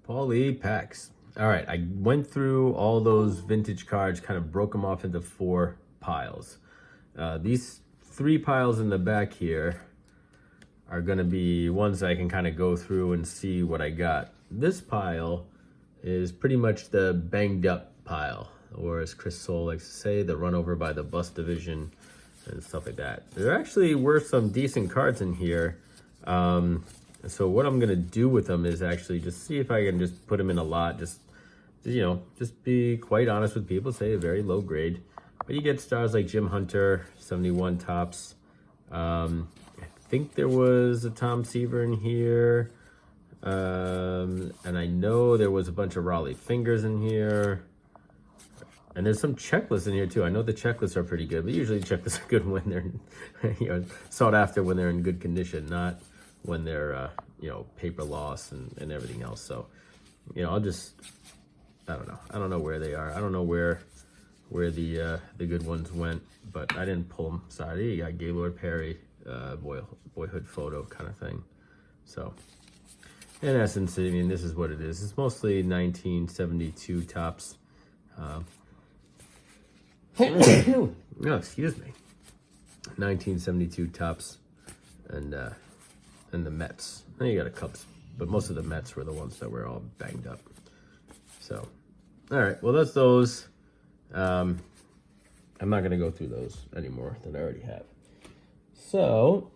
Paulie packs. All right, I went through all those vintage cards, kind of broke them off into 4 piles. These 3 piles in the back here are going to be ones I can kind of go through and see what I got. This pile is pretty much the banged up pile, or as Chris Soul likes to say, the run over by the bus division and stuff like that. There actually were some decent cards in here. So what I'm gonna do with them is actually just see if I can just put them in a lot. Just be quite honest with people. Say a very low grade, but you get stars like Jim Hunter, 71 tops. I think there was a Tom Seaver in here, and I know there was a bunch of Raleigh Fingers in here. And there's some checklists in here too. I know the checklists are pretty good, but usually checklists are good when they're sought after when they're in good condition, not when they're paper loss and everything else. So I don't know where they are. I don't know where the good ones went, but I didn't pull them. Sorry, you got Gaylord Perry, boyhood photo kind of thing. So in essence, I mean, this is what it is. It's mostly 1972 tops. Oh, excuse me. 1972 tops and the Mets. And you got a Cubs, but most of the Mets were the ones that were all banged up. So, all right, well, that's those. I'm not going to go through those anymore that I already have. So,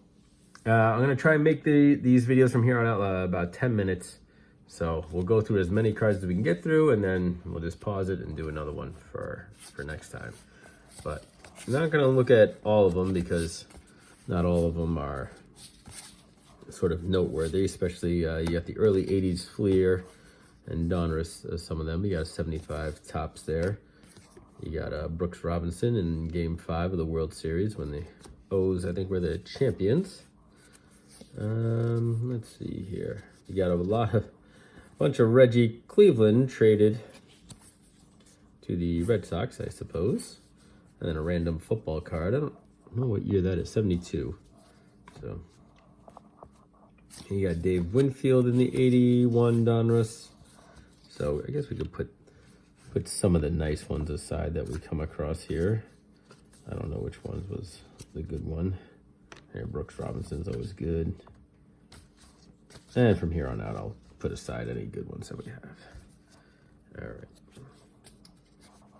I'm going to try and make these videos from here on out about 10 minutes. So we'll go through as many cards as we can get through, and then we'll just pause it and do another one for next time. But I'm not going to look at all of them because not all of them are sort of noteworthy, especially you got the early 80s Fleer and Donruss, some of them. You got 75 tops there. You got Brooks Robinson in Game 5 of the World Series when the O's, I think, were the champions. Let's see here. You got a bunch of Reggie Cleveland traded to the Red Sox, I suppose. And then a random football card. I don't know what year that is, 72. So you got Dave Winfield in the 81 Donruss. So I guess we could put some of the nice ones aside that we come across here. I don't know which ones was the good one. Here, Brooks Robinson's always good. And from here on out, I'll put aside any good ones that we have. All right.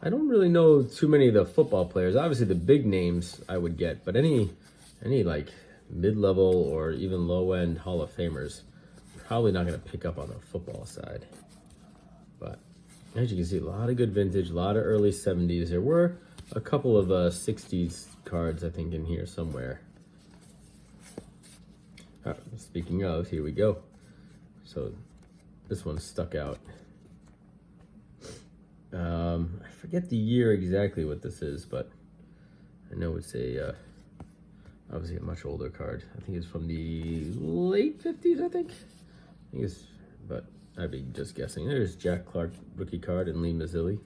I don't really know too many of the football players. Obviously, the big names I would get, but any like mid-level or even low-end Hall of Famers, probably not going to pick up on the football side. But as you can see, a lot of good vintage, a lot of early 70s. There were a couple of 60s cards, I think, in here somewhere. Speaking of, here we go. So this one stuck out. I forget the year exactly what this is, but I know it's obviously a much older card. I think it's from the late 50s, I think it's, but I'd be just guessing. There's Jack Clark rookie card and Lee Mazzilli.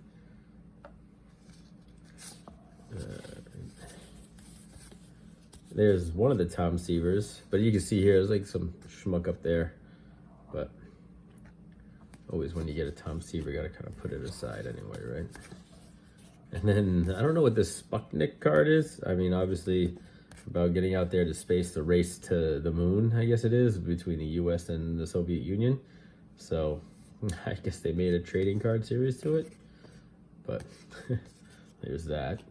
There's one of the Tom Seavers, but you can see here there's like some schmuck up there. But always when you get a Tom Seaver, you gotta kind of put it aside anyway, right? And then I don't know what this Sputnik card is. I mean, obviously about getting out there to space, the race to the moon, I guess it is, between the US and the Soviet Union. So I guess they made a trading card series to it. But there's that.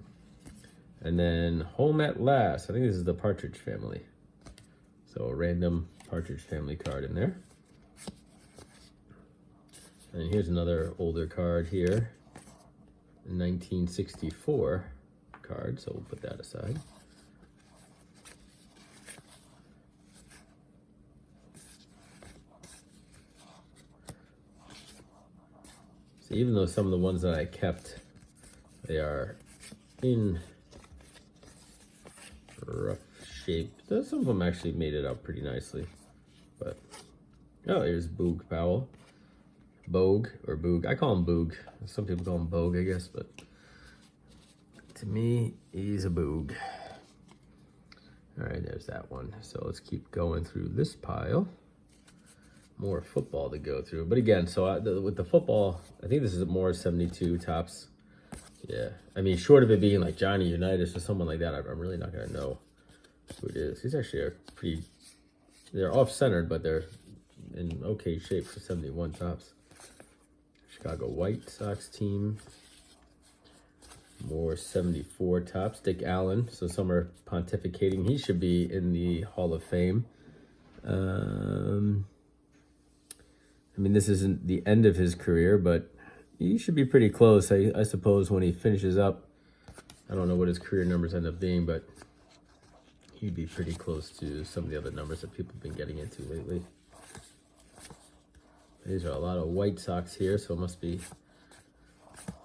And then Home at Last. I think this is the Partridge Family. So a random Partridge Family card in there. And here's another older card here. A 1964 card, so we'll put that aside. So even though some of the ones that I kept, they are in rough shape. Some of them actually made it out pretty nicely. But, oh, here's Boog Powell. Bogue or Boog. I call him Boog. Some people call him Bogue, I guess, but to me, he's a Boog. All right, there's that one. So let's keep going through this pile. more football to go through. But again, so with the football, I think this is more 72 tops. Yeah, I mean, short of it being like Johnny Unitas or someone like that, I'm really not gonna know who it is. These actually are pretty. They're off-centered, but they're in okay shape for 71 tops. Chicago White Sox team. More 74 tops. Dick Allen. So some are pontificating. He should be in the Hall of Fame. I mean, this isn't the end of his career, but he should be pretty close. I suppose when he finishes up, I don't know what his career numbers end up being, but he'd be pretty close to some of the other numbers that people have been getting into lately. These are a lot of White Sox here, so it must be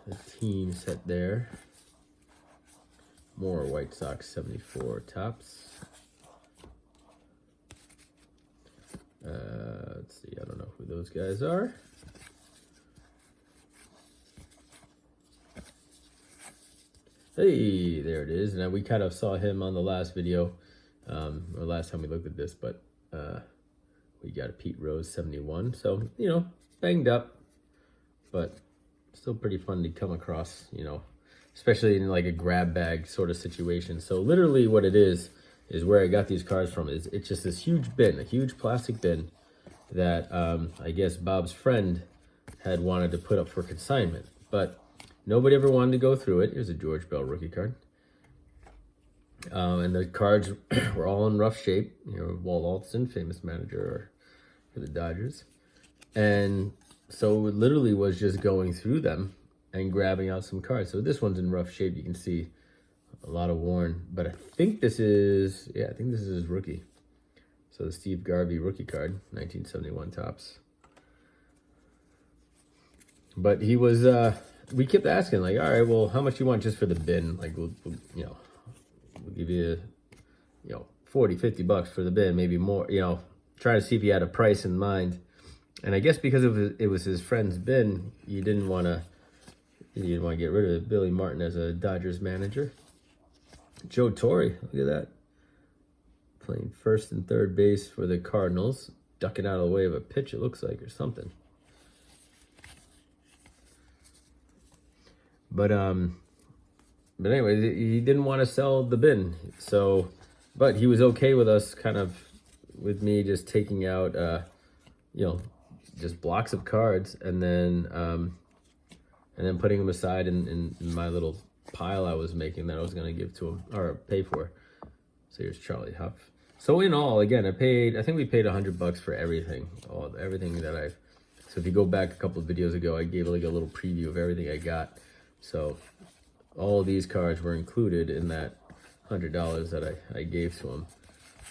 a team set there. More White Sox 74 tops. Let's see, I don't know who those guys are. Hey, there it is. Now we kind of saw him on the last video, or last time we looked at this, but we got a Pete Rose 71. So, you know, banged up, but still pretty fun to come across, you know, especially in like a grab bag sort of situation. So literally what it is where I got these cards from. It's just this huge bin, a huge plastic bin that I guess Bob's friend had wanted to put up for consignment, but nobody ever wanted to go through it. Here's a George Bell rookie card. And the cards were all in rough shape. You know, Walt Alston, famous manager for the Dodgers. And so it literally was just going through them and grabbing out some cards. So this one's in rough shape. You can see a lot of worn, but I think this is, yeah, I think this is his rookie. So the Steve Garvey rookie card, 1971 tops. But he was, we kept asking like, all right, well, how much you want just for the bin? Like, we'll you know, we'll give you, you know, 40, 50 bucks for the bin, maybe more, you know, try to see if he had a price in mind. And I guess because it was his friend's bin, you didn't want to get rid of it. Billy Martin as a Dodgers manager. Joe Torre, look at that. Playing first and third base for the Cardinals. Ducking out of the way of a pitch, it looks like, or something. But anyway, he didn't want to sell the bin. So, but he was okay with us with me just taking out, you know, just blocks of cards and then putting them aside in my little pile I was making that I was going to give to him or pay for. So here's Charlie Huff. So in all, again, I think we paid $100 for everything, everything that so if you go back a couple of videos ago, I gave like a little preview of everything I got. So all of these cards were included in that $100 that I gave to him.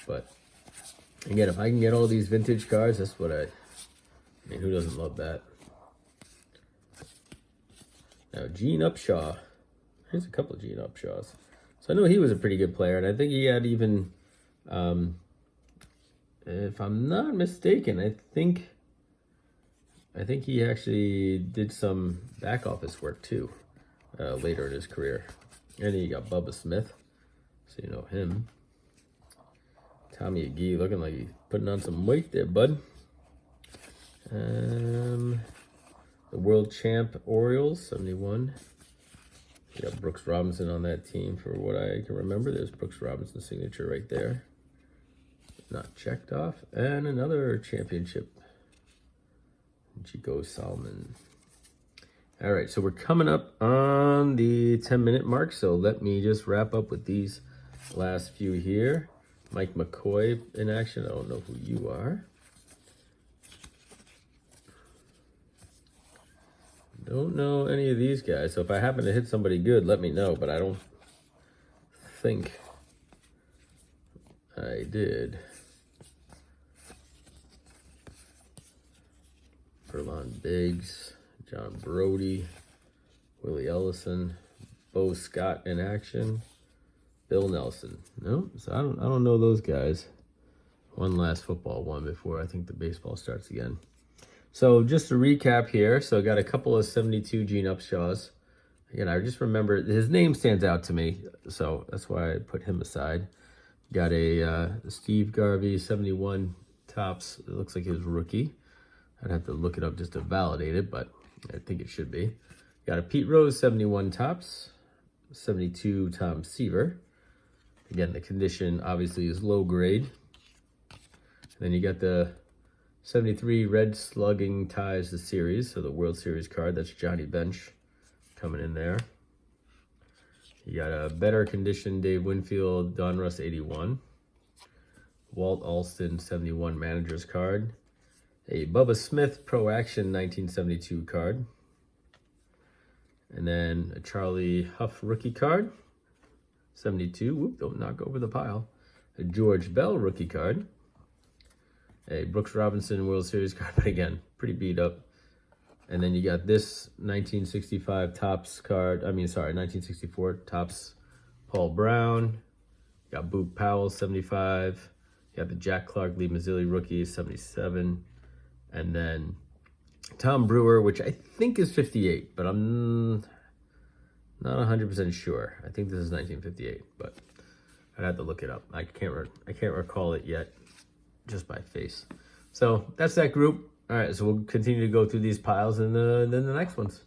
But again, if I can get all these vintage cards, that's what I mean, who doesn't love that? Now, Gene Upshaw. Here's a couple of Gene Upshaws. So I know he was a pretty good player, and I think he had even, if I'm not mistaken, I think he actually did some back office work too, later in his career. And then you got Bubba Smith, so you know him. Tommy McGee looking like he's putting on some weight there, bud. The world champ Orioles, 71. You got Brooks Robinson on that team for what I can remember. There's Brooks Robinson's signature right there. Not checked off. And another championship. Chico Salmon. All right, so we're coming up on the 10-minute mark. So let me just wrap up with these last few here. Mike McCoy in action. I don't know who you are. Don't know any of these guys, so if I happen to hit somebody good, let me know, but I don't think I did. Verlon Biggs, John Brody, Willie Ellison, Bo Scott in action, Bill Nelson. No, so I don't know those guys. One last football one before I think the baseball starts again. So just to recap here, so I got a couple of 72 Gene Upshaws. Again, I just remember his name stands out to me, so that's why I put him aside. Got a Steve Garvey 71 tops. It looks like his rookie. I'd have to look it up just to validate it, but I think it should be. Got a Pete Rose 71 Topps, 72 Tom Seaver. Again, the condition obviously is low grade. And then you got the 73 Red Slugging Ties the series, so the World Series card. That's Johnny Bench coming in there. You got a better condition Dave Winfield Donruss 81. Walt Alston 71 Manager's card. A Bubba Smith Pro Action 1972 card. And then a Charlie Huff rookie card. 72. Whoop, don't knock over the pile. A George Bell rookie card. A Brooks Robinson World Series card, but again, pretty beat up. And then you got this 1965 Topps card. 1964 Topps Paul Brown. You got Boop Powell 75. You got the Jack Clark Lee Mazzilli rookie 77. And then Tom Brewer, which I think is 58, but I'm not 100% sure. I think this is 1958, but I'd have to look it up. I can't recall it yet, just by face. So that's that group. All right, so we'll continue to go through these piles in the next ones.